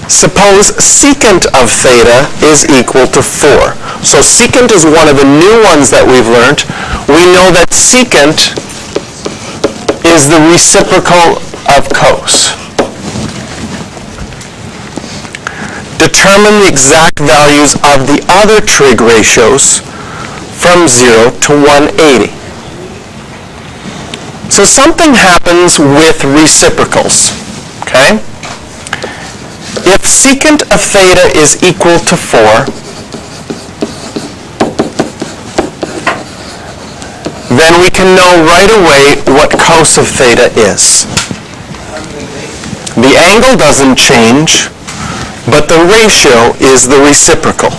Suppose secant of theta is equal to 4. So secant is one of the new ones that we've learned. We know that secant is the reciprocal of cos. Determine the exact values of the other trig ratios from 0 to 180. So something happens with reciprocals, okay? If secant of theta is equal to 4, then we can know right away what cos of theta is. The angle doesn't change, but the ratio is the reciprocal.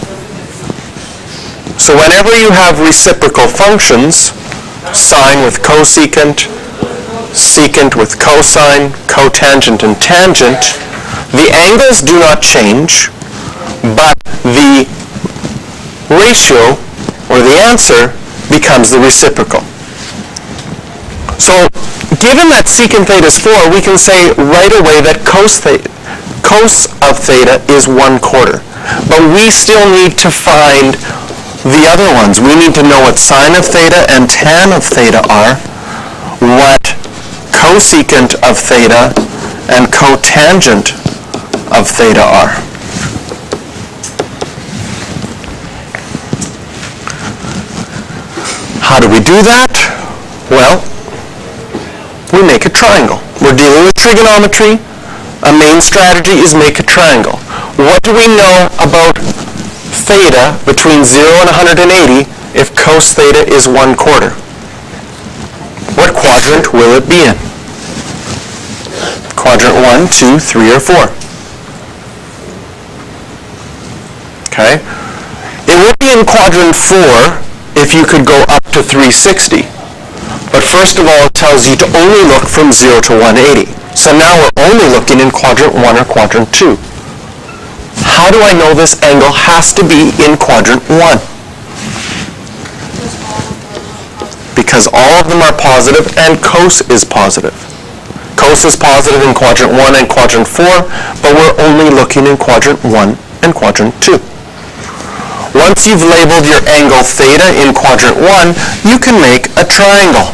So whenever you have reciprocal functions, sine with cosecant, secant with cosine, cotangent and tangent, the angles do not change, but the ratio, or the answer, becomes the reciprocal. So, given that secant theta is 4, we can say right away that cos of theta is 1/4. But we still need to find the other ones. We need to know what sine of theta and tan of theta are, what cosecant of theta and cotangent of theta are. How do we do that? Well, we make a triangle. We're dealing with trigonometry. A main strategy is make a triangle. What do we know about theta between 0 and 180 if cos theta is 1/4? What quadrant will it be in? Quadrant 1, 2, 3, or 4? Okay? It would be in quadrant 4 if you could go up to 360. But first of all, it tells you to only look from 0 to 180. So now we're only looking in quadrant 1 or quadrant 2. How do I know this angle has to be in quadrant 1? Because all of them are positive and cos is positive. Cos is positive in quadrant 1 and quadrant 4, but we're only looking in quadrant 1 and quadrant 2. Once you've labeled your angle theta in quadrant 1, you can make a triangle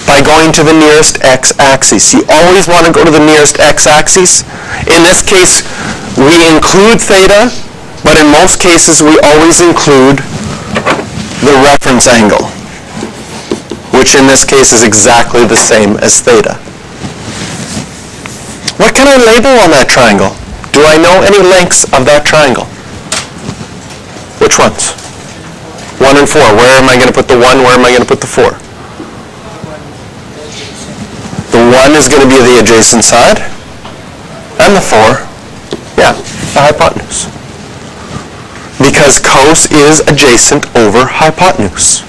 by going to the nearest x-axis. You always want to go to the nearest x-axis. In this case, we include theta, but in most cases we always include the reference angle, which in this case is exactly the same as theta. What can I label on that triangle? Do I know any lengths of that triangle? Which ones? 1 and 4. Where am I going to put the 1? Where am I going to put the 4? The 1 is going to be the adjacent side. And the 4, yeah, the hypotenuse. Because cos is adjacent over hypotenuse.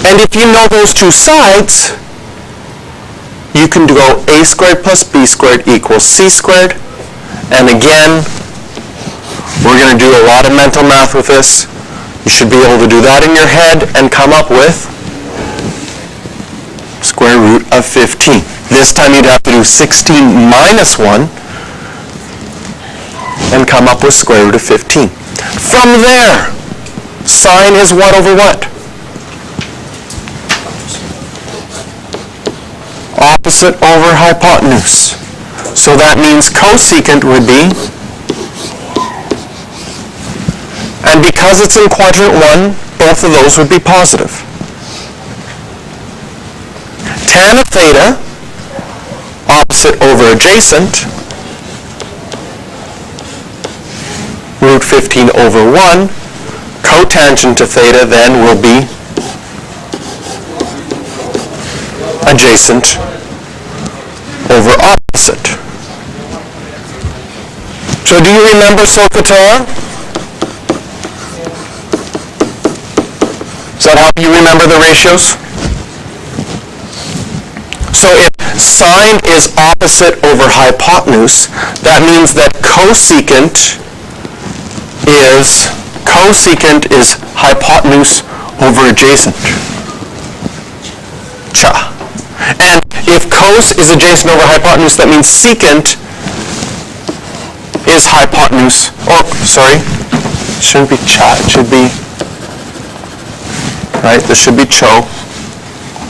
And if you know those two sides, you can go a squared plus b squared equals c squared. And again, we're going to do a lot of mental math with this. You should be able to do that in your head and come up with square root of 15. This time you'd have to do 16 minus 1 and come up with square root of 15. From there, sine is what over what? Opposite over hypotenuse. So that means cosecant would be, and because it's in quadrant 1, both of those would be positive. Tan of theta, opposite over adjacent, root 15 over 1, cotangent of theta then will be adjacent over opposite. So do you remember SOHCAHTOA? Does that help you remember the ratios? So if sine is opposite over hypotenuse, that means that cosecant is hypotenuse over adjacent. Cha. And if cos is adjacent over hypotenuse, that means secant is hypotenuse. Oh, sorry. Shouldn't be cha. It should be, right, this should be cho.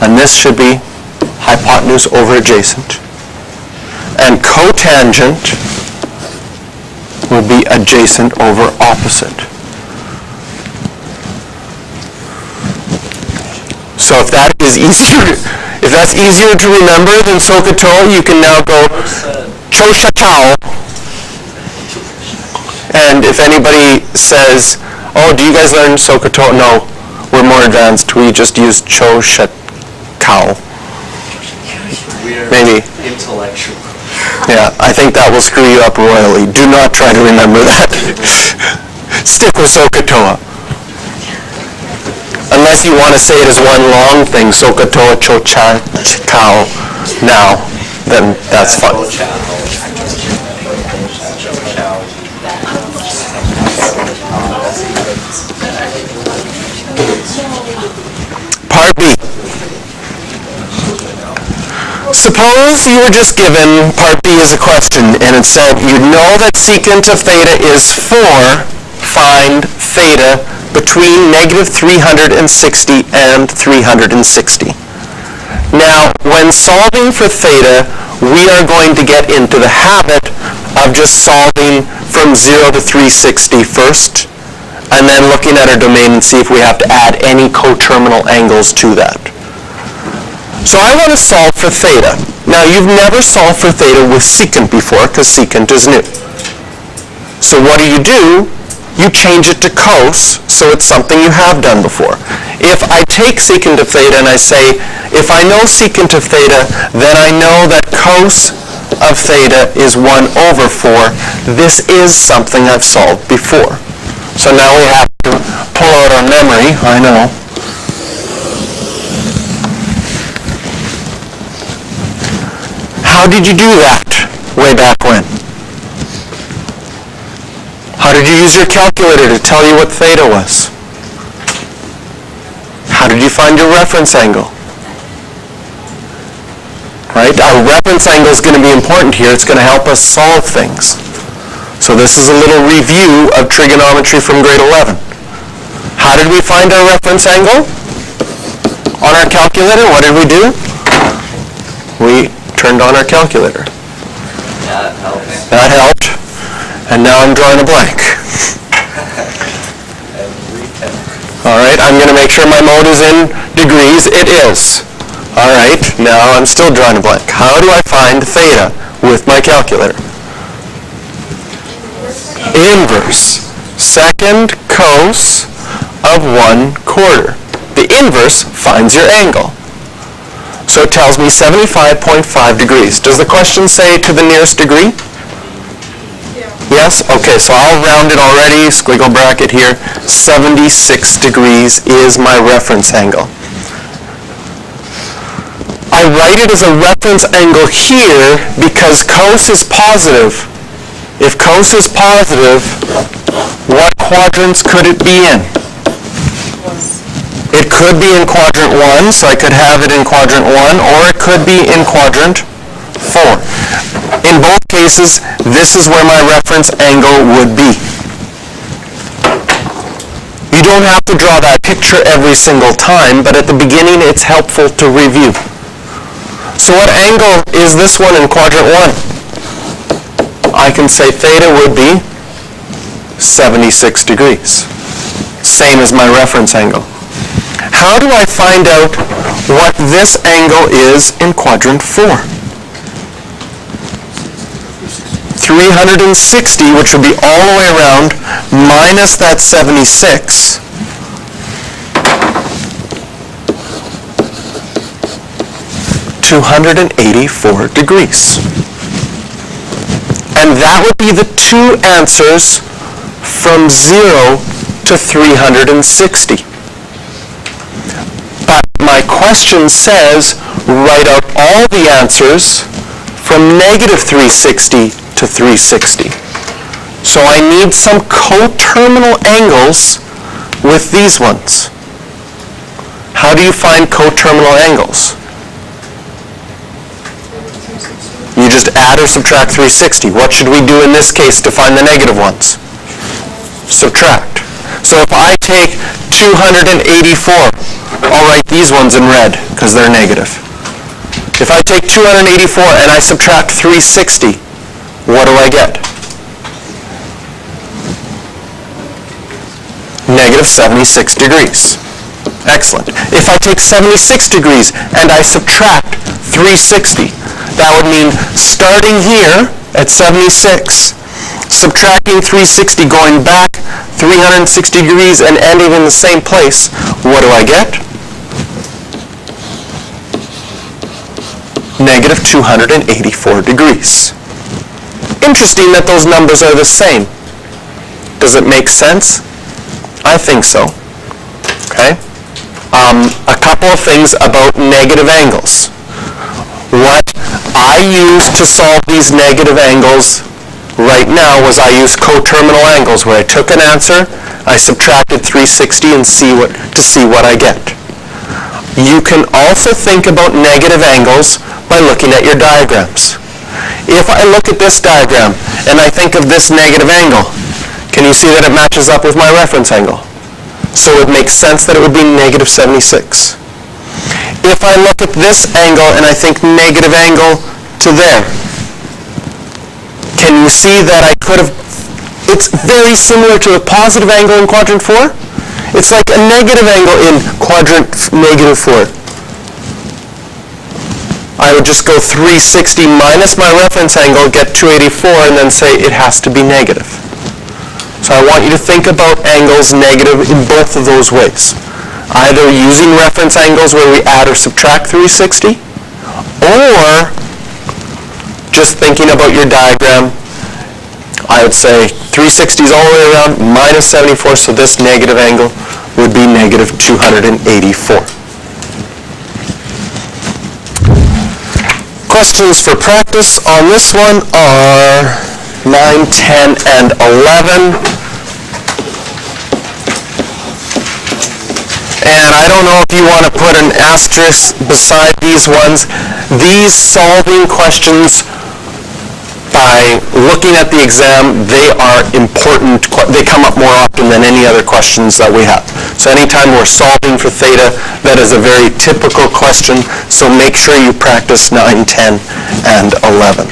And this should be hypotenuse over adjacent. And cotangent will be adjacent over opposite. So if that is easier, if that's easier to remember than SOHCAHTOA, you can now go CHO-SHA-TOW. And if anybody says, oh, do you guys learn SOHCAHTOA? No, we're more advanced. We just use CHO-SHA-TOW. Maybe. Intellectual. Yeah, I think that will screw you up royally. Do not try to remember that. Stick with SOHCAHTOA. Unless you want to say it as one long thing, SOHCAHTOA, CHO-CHA-TOW, now, then that's fine. Part B. Suppose you were just given part B as a question, and it said, you know that secant of theta is 4, find theta between negative 360 and 360. Now, when solving for theta, we are going to get into the habit of just solving from 0 to 360 first, and then looking at our domain and see if we have to add any coterminal angles to that. So I want to solve for theta. Now, you've never solved for theta with secant before, because secant is new. So what do? You change it to cos, so it's something you have done before. If I take secant of theta and I say, if I know secant of theta, then I know that cos of theta is 1 over 4. This is something I've solved before. So now we have to pull out our memory, I know. How did you do that way back when? How did you use your calculator to tell you what theta was? How did you find your reference angle? Right? Our reference angle is going to be important here. It's going to help us solve things. So this is a little review of trigonometry from grade 11. How did we find our reference angle? On our calculator, what did we do? We turned on our calculator. That helped. That helped. And now I'm drawing a blank. All right, I'm going to make sure my mode is in degrees. It is. All right, now I'm still drawing a blank. How do I find theta with my calculator? Inverse. Second cos of 1/4. The inverse finds your angle. So it tells me 75.5 degrees. Does the question say to the nearest degree? Yes? Okay, so I'll round it already, squiggle bracket here. 76 degrees is my reference angle. I write it as a reference angle here because cos is positive. If cos is positive, what quadrants could it be in? It could be in quadrant 1, so I could have it in quadrant 1, or it could be in quadrant 4. In both cases, this is where my reference angle would be. You don't have to draw that picture every single time, but at the beginning it's helpful to review. So what angle is this one in quadrant 1? I can say theta would be 76 degrees. Same as my reference angle. How do I find out what this angle is in quadrant 4? 360, which would be all the way around, minus that 76. (284 degrees). And that would be the two answers from 0 to 360. But my question says, write out all the answers from negative 360 to 360. So I need some coterminal angles with these ones. How do you find coterminal angles? You just add or subtract 360. What should we do in this case to find the negative ones? Subtract. So if I take 284, I'll write these ones in red because they're negative. If I take 284 and I subtract 360, what do I get? Negative 76 degrees. Excellent. If I take 76 degrees and I subtract 360, that would mean starting here at 76, subtracting 360, going back 360 degrees and ending in the same place, what do I get? Negative 284 degrees. Interesting that those numbers are the same. Does it make sense? I think so. Okay. A couple of things about negative angles. What I used to solve these negative angles right now was I used coterminal angles, where I took an answer, I subtracted 360 and to see what I get. You can also think about negative angles by looking at your diagrams. If I look at this diagram and I think of this negative angle, can you see that it matches up with my reference angle? So it makes sense that it would be negative 76. If I look at this angle and I think negative angle to there, can you see that I could have, it's very similar to a positive angle in quadrant 4. It's like a negative angle in quadrant negative 4. I would just go 360 minus my reference angle, get 284, and then say it has to be negative. So I want you to think about angles negative in both of those ways. Either using reference angles where we add or subtract 360, or just thinking about your diagram, I would say 360 is all the way around, minus 74, so this negative angle would be negative 284. Questions for practice on this one are 9, 10, and 11. And I don't know if you want to put an asterisk beside these ones. These solving questions, by looking at the exam, they are important. They come up more often than any other questions that we have. So anytime we're solving for theta, that is a very typical question. So make sure you practice 9, 10, and 11.